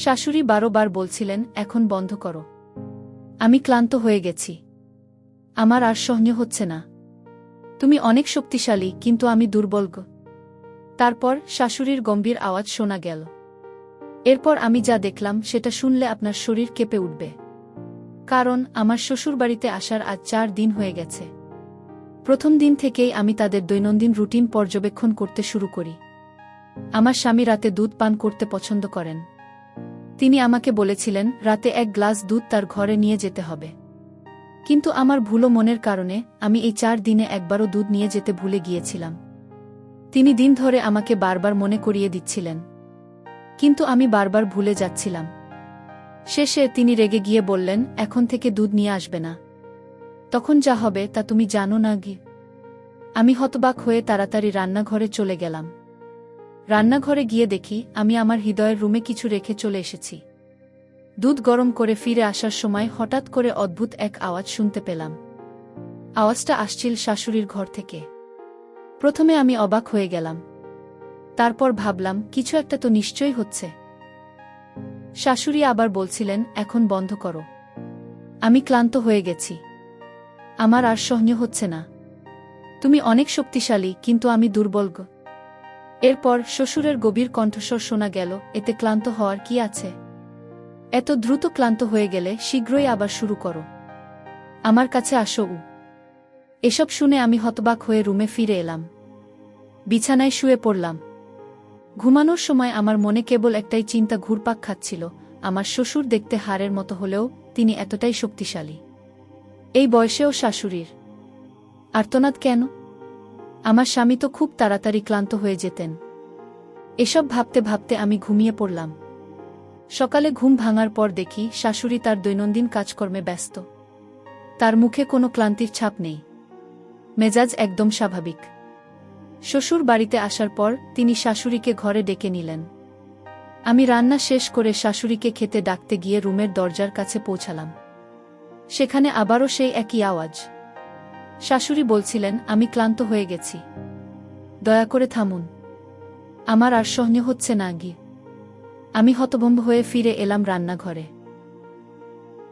শাশুড়ি বারবার বলছিলেন, এখন বন্ধ করো। আমি ক্লান্ত হয়ে গেছি। আমার আর সহ্য হচ্ছে না। তুমি অনেক শক্তিশালী, কিন্তু আমি দুর্বল গো। তারপর শাশুড়ির গম্ভীর আওয়াজ শোনা গেল। এরপর আমি যা দেখলাম সেটা শুনলে আপনার শরীর কেঁপে উঠবে। কারণ আমার শ্বশুরবাড়িতে আসার আজ 4 দিন হয়ে গেছে। প্রথম দিন থেকেই আমি তাদের দৈনন্দিন রুটিন পর্যবেক্ষণ করতে শুরু করি। আমার স্বামী রাতে দুধ পান করতে পছন্দ করেন। তিনি আমাকে বলেছিলেন রাতে 1 গ্লাস দুধ তার ঘরে নিয়ে যেতে হবে। কিন্তু আমার ভুলো মনের কারণে আমি এই 4 দিনে একবারও দুধ নিয়ে যেতে ভুলে গিয়েছিলাম। তিনি দিন ধরে আমাকে বারবার মনে করিয়ে দিচ্ছিলেন, কিন্তু আমি বারবার ভুলে যাচ্ছিলাম। শেষে তিনি রেগে গিয়ে বললেন, এখন থেকে দুধ নিয়ে আসবে না। তখন যা হবে তা তুমি জানো না গি। আমি হতবাক হয়ে তাড়াতাড়ি রান্নাঘরে চলে গেলাম। রান্নাঘরে গিয়ে দেখি আমি আমার হৃদয়ের রুমে কিছু রেখে চলে এসেছি। দুধ গরম করে ফিরে আসার সময় হঠাৎ করে অদ্ভুত এক আওয়াজ শুনতে পেলাম। আওয়াজটা আসছিল শাশুড়ির ঘর থেকে। প্রথমে আমি অবাক হয়ে গেলাম। তারপর ভাবলাম কিছু একটা তো নিশ্চয়ই হচ্ছে। শাশুড়ি আবার বলছিলেন, এখন বন্ধ করো। আমি ক্লান্ত হয়ে গেছি। আমার আর সহ্য হচ্ছে না। তুমি অনেক শক্তিশালী, কিন্তু আমি দুর্বল গো। এরপর শ্বশুরের গভীর কণ্ঠস্বর শোনা গেল, এতে ক্লান্ত হওয়ার কি আছে? এত দ্রুত ক্লান্ত হয়ে গেলে শীঘ্রই আবার শুরু করো। আমার কাছে আসো। এসব শুনে আমি হতবাক হয়ে রুমে ফিরে এলাম। বিছানায় শুয়ে পড়লাম। ঘুমানোর সময় আমার মনে কেবল একটাই চিন্তা ঘুরপাক খাচ্ছিল, আমার শ্বশুর দেখতে হাড়ের মতো হলেও তিনি এতটাই শক্তিশালী। এই বয়সেও শাশুড়ির আর্তনাদ কেন? আমার স্বামী তো খুব তাড়াতাড়ি ক্লান্ত হয়ে যেতেন। এসব ভাবতে ভাবতে আমি ঘুমিয়ে পড়লাম। সকালে ঘুম ভাঙার পর দেখি শাশুড়ি তার দৈনন্দিন কাজকর্মে ব্যস্ত। তার মুখে কোনো ক্লান্তির ছাপ নেই। মেজাজ একদম স্বাভাবিক। শ্বশুর বাড়িতে আসার পর তিনি শাশুড়িকে ঘরে ডেকে নিলেন। আমি রান্না শেষ করে শাশুড়িকে খেতে ডাকতে গিয়ে রুমের দরজার কাছে পৌঁছালাম। সেখানে আবারও সেই একই আওয়াজ। শাশুড়ি বলছিলেন, আমি ক্লান্ত হয়ে গেছি। দয়া করে থামুন। আমার আর সহ্য হচ্ছে না গি। আমি হতভম্ব হয়ে ফিরে এলাম রান্নাঘরে।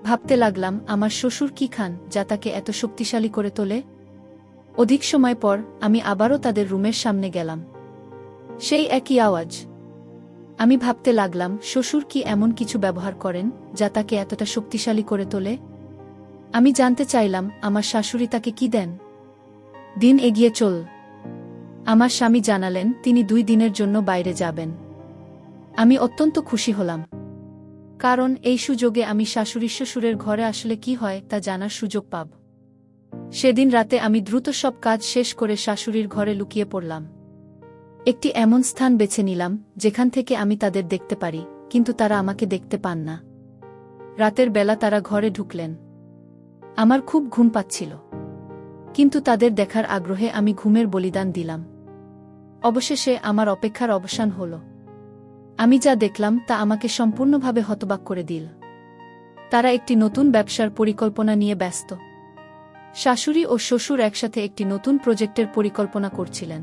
ভাবতে লাগলাম, আমার শ্বশুর কি খান যা তাকে এত শক্তিশালী করে তোলে? অধিক সময় পর আমি আবারও তাদের রুমের সামনে গেলাম। সেই একই আওয়াজ। আমি ভাবতে লাগলাম, শ্বশুর কি এমন কিছু ব্যবহার করেন যা তাকে এতটা শক্তিশালী করে তোলে? আমি জানতে চাইলাম, আমার শাশুড়ি তাকে কি দেন? দিন এগিয়ে চল। আমার স্বামী জানালেন তিনি 2 দিনের জন্য বাইরে যাবেন। আমি অত্যন্ত খুশি হলাম। কারণ এই সুযোগে আমি শাশুড়ি শ্বশুরের ঘরে আসলে কি হয় তা জানার সুযোগ পাব। সেদিন রাতে আমি দ্রুত সব কাজ শেষ করে শাশুড়ির ঘরে লুকিয়ে পড়লাম। একটি এমন স্থান বেছে নিলাম যেখান থেকে আমি তাদের দেখতে পারি, কিন্তু তারা আমাকে দেখতে পান না। রাতের বেলা তারা ঘরে ঢুকলেন। আমার খুব ঘুম পাচ্ছিল, কিন্তু তাদের দেখার আগ্রহে আমি ঘুমের বলিদান দিলাম। অবশেষে আমার অপেক্ষার অবসান হল। আমি যা দেখলাম তা আমাকে সম্পূর্ণভাবে হতবাক করে দিল। তারা একটি নতুন ব্যবসার পরিকল্পনা নিয়ে ব্যস্ত। শাশুড়ি ও শ্বশুর একসাথে একটি নতুন প্রজেক্টের পরিকল্পনা করছিলেন।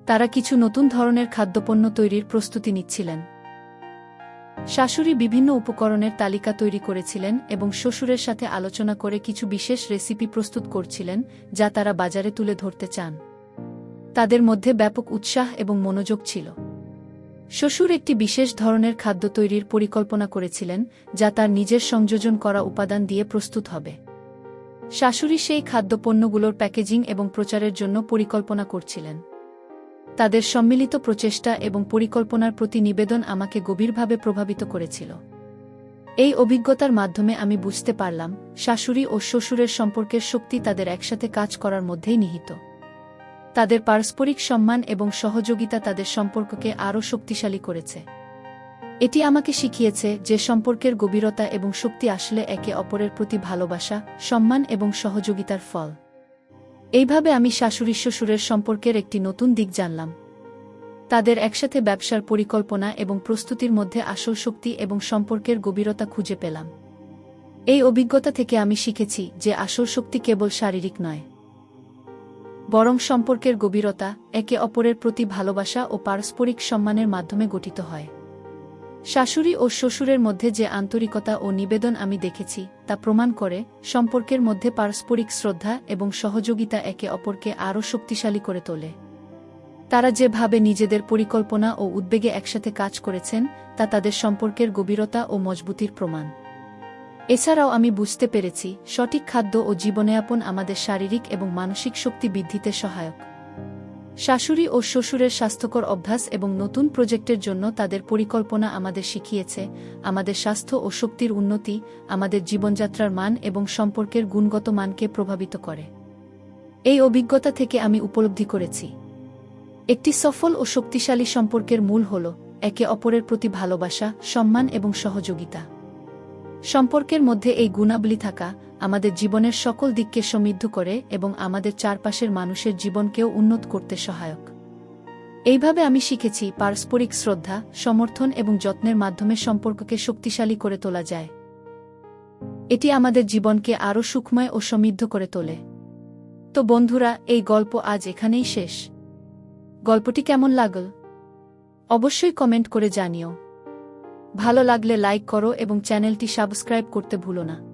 তারা কিছু নতুন ধরনের খাদ্যপণ্য তৈরির প্রস্তুতি নিচ্ছিলেন। শাশুড়ি বিভিন্ন উপকরণের তালিকা তৈরি করেছিলেন এবং শ্বশুরের সাথে আলোচনা করে কিছু বিশেষ রেসিপি প্রস্তুত করছিলেন যা তারা বাজারে তুলে ধরতে চান। তাদের মধ্যে ব্যাপক উৎসাহ এবং মনোযোগ ছিল। শ্বশুর একটি বিশেষ ধরনের খাদ্য তৈরির পরিকল্পনা করেছিলেন যা তার নিজের সংযোজন করা উপাদান দিয়ে প্রস্তুত হবে। শাশুড়ি সেই খাদ্যপণ্যগুলোর প্যাকেজিং এবং প্রচারের জন্য পরিকল্পনা করছিলেন। তাদের সম্মিলিত প্রচেষ্টা এবং পরিকল্পনার প্রতি নিবেদন আমাকে গভীরভাবে প্রভাবিত করেছিল। এই অভিজ্ঞতার মাধ্যমে আমি বুঝতে পারলাম, শাশুড়ি ও শ্বশুরের সম্পর্কের শক্তি তাদের একসাথে কাজ করার মধ্যেই নিহিত। তাদের পারস্পরিক সম্মান এবং সহযোগিতা তাদের সম্পর্ককে আরও শক্তিশালী করেছে। এটি আমাকে শিখিয়েছে যে সম্পর্কের গভীরতা এবং শক্তি আসলে একে অপরের প্রতি ভালোবাসা, সম্মান এবং সহযোগিতার ফল। এইভাবে আমি শাশুড়ি শ্বশুরের সম্পর্কের একটি নতুন দিক জানলাম। তাদের একসাথে ব্যবসার পরিকল্পনা এবং প্রস্তুতির মধ্যে আসল শক্তি এবং সম্পর্কের গভীরতা খুঁজে পেলাম। এই অভিজ্ঞতা থেকে আমি শিখেছি যে আসল শক্তি কেবল শারীরিক নয়, বরং সম্পর্কের গভীরতা, একে অপরের প্রতি ভালোবাসা ও পারস্পরিক সম্মানের মাধ্যমে গঠিত হয়। শাশুড়ি ও শ্বশুরের মধ্যে যে আন্তরিকতা ও নিবেদন আমি দেখেছি তা প্রমাণ করে সম্পর্কের মধ্যে পারস্পরিক শ্রদ্ধা এবং সহযোগিতা একে অপরকে আরও শক্তিশালী করে তোলে। তারা যেভাবে নিজেদের পরিকল্পনা ও উদ্বেগে একসাথে কাজ করেছেন তা তাদের সম্পর্কের গভীরতা ও মজবুতির প্রমাণ। এছাড়াও আমি বুঝতে পেরেছি সঠিক খাদ্য ও জীবনযাপন আমাদের শারীরিক এবং মানসিক শক্তি বৃদ্ধিতে সহায়ক। শাশুড়ি ও শ্বশুরের স্বাস্থ্যকর অভ্যাস এবং নতুন প্রজেক্টের জন্য তাদের পরিকল্পনা আমাদের শিখিয়েছে আমাদের স্বাস্থ্য ও শক্তির উন্নতি আমাদের জীবনযাত্রার মান এবং সম্পর্কের গুণগত মানকে প্রভাবিত করে। এই অভিজ্ঞতা থেকে আমি উপলব্ধি করেছি একটি সফল ও শক্তিশালী সম্পর্কের মূল হল একে অপরের প্রতি ভালোবাসা, সম্মান এবং সহযোগিতা। সম্পর্কের মধ্যে এই গুণাবলী থাকা আমাদের জীবনের সকল দিককে সমৃদ্ধ করে এবং আমাদের চারপাশের মানুষের জীবনকেও উন্নত করতে সহায়ক। এইভাবে আমি শিখেছি পারস্পরিক শ্রদ্ধা, সমর্থন এবং যত্নের মাধ্যমে সম্পর্ককে শক্তিশালী করে তোলা যায়। এটি আমাদের জীবনকে আরও সুখময় ও সমৃদ্ধ করে তোলে। তো বন্ধুরা, এই গল্প আজ এখানেই শেষ। গল্পটি কেমন লাগল অবশ্যই কমেন্ট করে জানিও। ভালো লাগলে লাইক করো এবং চ্যানেলটি সাবস্ক্রাইব করতে ভুলো না।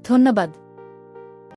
ধন্যবাদ।